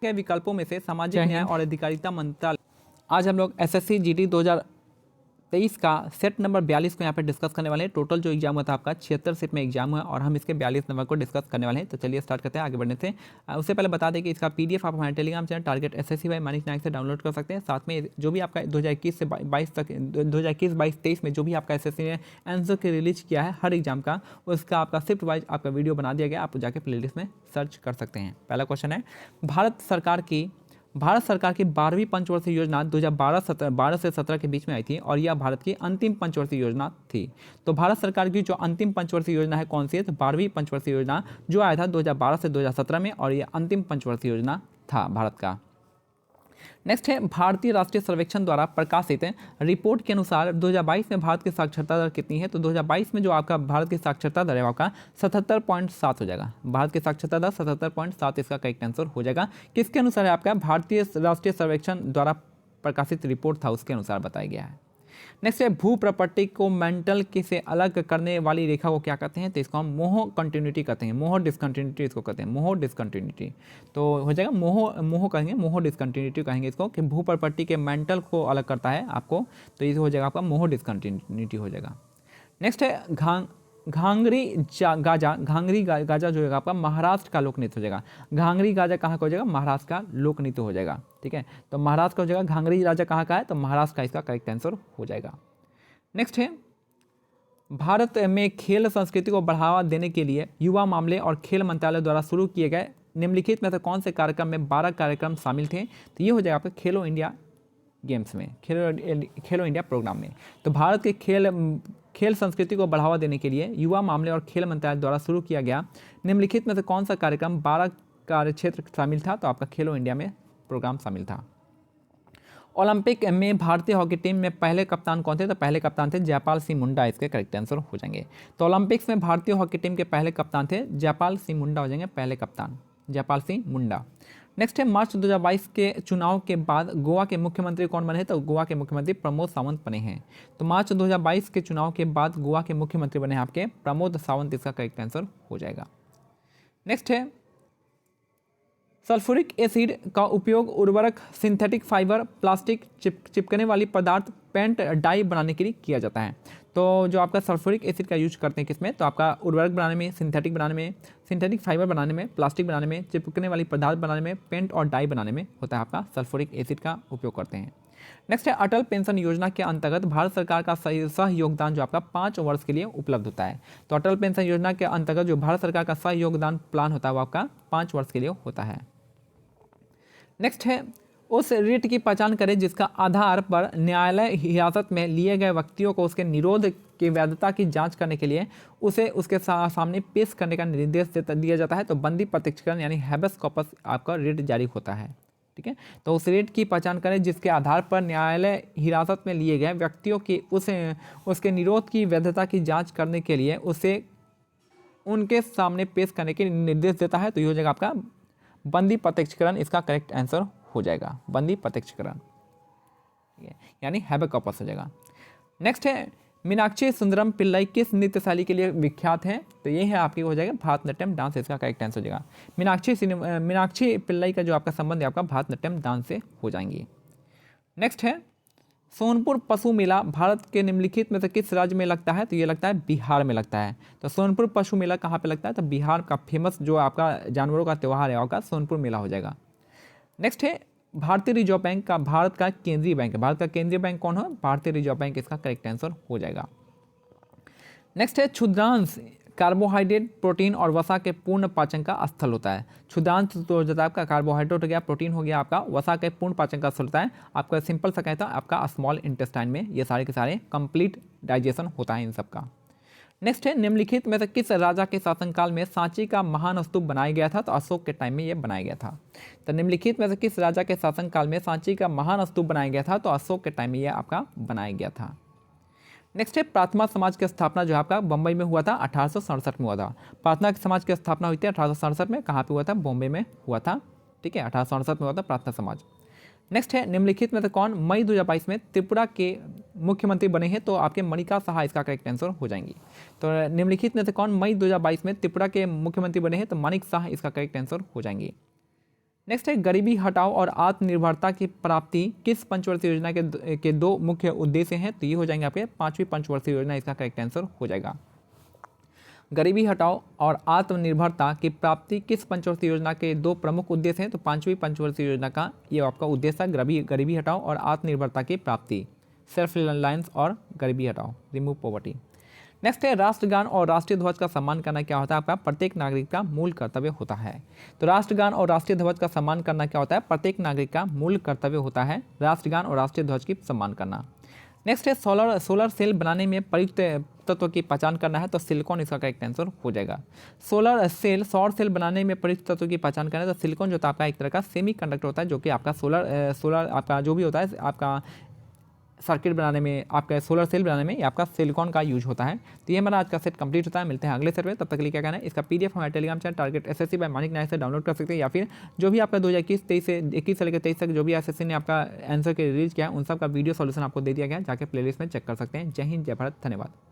के विकल्पों में से सामाजिक न्याय और अधिकारिता मंत्रालय। आज हम लोग एसएससी जीडी 2023 का सेट नंबर 42 को यहाँ पे डिस्कस करने वाले हैं। टोटल जो एग्जाम हुआ था आपका 76 सेट में एग्जाम हुआ और हम इसके 42 नंबर को डिस्कस करने वाले हैं। तो चलिए स्टार्ट करते हैं आगे बढ़ने से। उससे पहले बता दें कि इसका पीडीएफ आप हमारे Telegram channel target SSC by Manik Nayak से डाउनलोड कर सकते हैं। साथ में जो भी आपका 2021 से 22 तक 2021-22-23 में जो भी आपका एसएससी ने आंसर के रिलीज किया है हर एग्जाम का, उसका आपका शिफ्ट वाइज आपका वीडियो बना दिया गया, आप जाके प्लेलिस्ट में सर्च कर सकते हैं। पहला क्वेश्चन है, भारत सरकार की 12वीं पंचवर्षीय योजना 2012 से 17 के बीच में आई थी और यह भारत की अंतिम पंचवर्षीय योजना थी। तो भारत सरकार की जो अंतिम पंचवर्षीय योजना है कौन सी है? तो 12वीं पंचवर्षीय योजना जो आया था 2012 से 2017 में और यह अंतिम पंचवर्षीय योजना था भारत का। नेक्स्ट है, भारतीय राष्ट्रीय सर्वेक्षण द्वारा प्रकाशित रिपोर्ट के अनुसार 2022 में भारत की साक्षरता दर कितनी है? तो 2022 में जो आपका भारत की साक्षरता दर है आपका 77.7 हो जाएगा। भारत की साक्षरता दर 77.7 इसका करेक्ट आंसर हो जाएगा। किसके अनुसार है? आपका भारतीय राष्ट्रीय सर्वेक्षण द्वारा प्रकाशित रिपोर्ट था उसके अनुसार बताया गया है। नेक्स्ट है, भू प्रॉपर्टी को मेंटल से अलग करने वाली रेखा को क्या कहते हैं? तो इसको हम मोह कंटिन्यूटी कहते हैं, मोह डिसकंटिन्यूटी इसको कहते हैं, मोह डिसकंटिन्यूटी। तो हो जाएगा मोह कहेंगे, मोह डिसकंटिन्यूटी कहेंगे इसको, कि भू प्रॉपर्टी के मेंटल को अलग करता है आपको, तो ये हो जाएगा आपका मोह डिसकंटिन्यूटी हो जाएगा। नेक्स्ट है, घांगरी गाजा जो है आपका महाराष्ट्र का लोक नृत्य हो जाएगा। घांगरी गाजा कहाँ का हो जाएगा? महाराष्ट्र का लोक नृत्य हो जाएगा। ठीक है, तो महाराष्ट्र का हो जाएगा। घांगरी राजा कहाँ का है? तो महाराष्ट्र का इसका करेक्ट आंसर हो जाएगा। नेक्स्ट है, भारत में खेल संस्कृति को बढ़ावा देने के लिए युवा मामले और खेल मंत्रालय द्वारा शुरू किए गए निम्नलिखित में से कौन से कार्यक्रम में 12 कार्यक्रम शामिल थे? तो ये हो जाएगा आपका खेलो इंडिया गेम्स में, खेलो इंडिया प्रोग्राम में। तो भारत के खेल संस्कृति को बढ़ावा देने के लिए युवा मामले और खेल मंत्रालय द्वारा शुरू किया गया निम्नलिखित में से कौन सा कार्यक्रम 12 कार्यक्षेत्र शामिल था? तो आपका खेलो इंडिया में प्रोग्राम शामिल था। ओलंपिक में भारतीय हॉकी टीम में पहले कप्तान कौन थे? तो पहले कप्तान थे जयपाल सिंह मुंडा, इसके करेक्ट आंसर हो जाएंगे। तो ओलंपिक्स में भारतीय हॉकी टीम के पहले कप्तान थे जयपाल सिंह मुंडा हो जाएंगे पहले कप्तान, जयपाल सिंह मुंडा। नेक्स्ट है, मार्च 2022 के चुनाव के बाद गोवा के मुख्यमंत्री कौन बने हैं? तो गोवा के मुख्यमंत्री प्रमोद सावंत बने हैं। तो मार्च 2022 के चुनाव के बाद गोवा के मुख्यमंत्री बने हैं आपके प्रमोद सावंत, इसका करेक्ट आंसर हो जाएगा। नेक्स्ट है, सल्फ्यूरिक एसिड का उपयोग उर्वरक, सिंथेटिक फाइबर, प्लास्टिक, चिपकने वाली पदार्थ, पेंट, डाई बनाने के लिए किया जाता है। तो जो आपका सल्फ्यूरिक एसिड का यूज करते हैं किसमें? तो आपका उर्वरक बनाने में, सिंथेटिक बनाने में, सिंथेटिक फाइबर बनाने में, प्लास्टिक बनाने में, चिपकने वाली पदार्थ बनाने में, पेंट और डाई बनाने में होता है आपका सल्फ्यूरिक एसिड का उपयोग करते हैं। नेक्स्ट है, अटल पेंशन योजना के अंतर्गत भारत सरकार का सह योगदान जो आपका 5 वर्ष के लिए उपलब्ध होता है। तो अटल पेंशन योजना के अंतर्गत जो भारत सरकार का सह योगदान प्लान होता है वो आपका 5 वर्ष के लिए होता है। नेक्स्ट है, उस रिट की पहचान करें जिसका आधार पर न्यायालय हिरासत में लिए गए व्यक्तियों को उसके निरोध की वैधता की जांच करने के लिए उसे उसके सामने पेश करने का निर्देश दिया जाता है। तो बंदी प्रत्यक्षीकरण यानी हैबेस कॉर्पस आपका रिट जारी होता है। ठीक है, तो उस रिट की पहचान करें जिसके आधार पर न्यायालय हिरासत में लिए गए व्यक्तियों की उसके निरोध की वैधता की जाँच करने के लिए उसे उनके सामने पेश करने के निर्देश देता है। तो ये हो जाएगा आपका बंदी प्रत्यक्षीकरण, इसका करेक्ट आंसर हो जाएगा बंदी प्रत्यक्षीकरण, यानी हैबेस कॉर्पस हो जाएगा। नेक्स्ट है, मीनाक्षी सुंदरम पिल्लाई किस नृत्य शैली के लिए विख्यात है? तो ये है आपकी हो जाएगा भारतनाट्यम डांस, इसका करेक्ट आंसर हो जाएगा। मीनाक्षी पिल्लाई का जो आपका संबंध है आपका भारतनाट्यम डांस से हो जाएंगी। नेक्स्ट है, सोनपुर पशु मेला भारत के निम्नलिखित में से किस राज्य में लगता है? तो ये लगता है बिहार में लगता है। तो सोनपुर पशु मेला कहाँ पे लगता है? तो बिहार का फेमस जो आपका जानवरों का त्यौहार है आपका सोनपुर मेला हो जाएगा। नेक्स्ट है, भारतीय रिजर्व बैंक का भारत का केंद्रीय बैंक है। भारत का केंद्रीय बैंक कौन है? भारतीय रिजर्व बैंक, इसका करेक्ट आंसर हो जाएगा। नेक्स्ट है, क्षुद्रांश कार्बोहाइड्रेट, प्रोटीन और वसा के पूर्ण पाचन का स्थल होता है। क्षुद्रांश तो जो आपका कार्बोहाइड्रेट हो गया, प्रोटीन हो गया, आपका वसा के पूर्ण पाचन का स्थल होता है। आपका सिंपल सा कहता है आपका स्मॉल इंटेस्टाइन में ये सारे के सारे कंप्लीट डाइजेशन होता है इन सब का। नेक्स्ट है, निम्नलिखित में से किस राजा के शासनकाल में सांची का महान स्तूप बनाया गया था? तो अशोक के टाइम में ये बनाया गया था। तो निम्नलिखित में से किस राजा के शासनकाल में सांची का महान स्तूप बनाया गया था? तो अशोक के टाइम में ये आपका बनाया गया था। नेक्स्ट है, प्रार्थना समाज की स्थापना जो आपका बम्बई में हुआ था 1867 में हुआ था। प्रार्थना समाज की स्थापना हुई थी 1867 में, कहाँ पे हुआ था? बॉम्बे में हुआ था। ठीक है, 1867 में हुआ था प्रार्थना समाज। नेक्स्ट है, निम्नलिखित में से कौन मई 2022 में त्रिपुरा के मुख्यमंत्री बने हैं? तो आपके मणिका साहा इसका करेक्ट आंसर हो जाएंगी। तो निम्नलिखित में से कौन मई 2022 में त्रिपुरा के मुख्यमंत्री बने हैं? तो मानिक साहा इसका करेक्ट आंसर हो जाएंगी। नेक्स्ट है गरीबी हटाओ और आत्मनिर्भरता की प्राप्ति किस पंचवर्षीय योजना के दो मुख्य उद्देश्य हैं? तो ये हो जाएंगे आपके 5वीं पंचवर्षीय योजना, इसका करेक्ट आंसर हो जाएगा। गरीबी हटाओ और आत्मनिर्भरता की प्राप्ति किस पंचवर्षीय योजना के दो प्रमुख उद्देश्य हैं? तो 5वीं पंचवर्षीय योजना का ये आपका उद्देश्य है गरीबी हटाओ और आत्मनिर्भरता की प्राप्ति, सेल्फ रिलायंस और गरीबी हटाओ, रिमूव पॉवर्टी। नेक्स्ट है राष्ट्रगान और राष्ट्रीय ध्वज का सम्मान करना क्या होता है? आपका प्रत्येक नागरिक का मूल कर्तव्य होता है। तो राष्ट्रगान और राष्ट्रीय ध्वज का सम्मान करना क्या होता है? प्रत्येक नागरिक का मूल कर्तव्य होता है राष्ट्रगान और राष्ट्रीय ध्वज की सम्मान करना। नेक्स्ट है सोलर सेल बनाने में प्रयुक्त तत्व की पहचान करना है, तो सिलिकॉन इसका करेक्ट आंसर हो जाएगा। सौर सेल बनाने में प्रयुक्त तत्व की पहचान करना है, तो सिलिकॉन जो होता है आपका एक तरह का सेमी कंडक्टर होता है, जो कि आपका सोलर आपका जो भी होता है आपका सर्किट बनाने में, आपका सोलर सेल बनाने में आपका सिलिकॉन का यूज होता है। तो ये हमारा आज का सेट कंप्लीट होता है। मिलते हैं अगले सेट में, तब तक के लिए क्या कहना है, इसका पीडीएफ हमारे Telegram channel target SSC by Manik Nayak से डाउनलोड कर सकते हैं, या फिर जो भी आपका 2021 से 21 से लेकर 23 तक जो भी एसएससी ने आपका आंसर के रिलीज किया है उन सब का वीडियो सॉल्यूशन आपको दे दिया गया है, जाके प्लेलिस्ट में चेक कर सकते हैं। जय हिंद, जय भारत, धन्यवाद।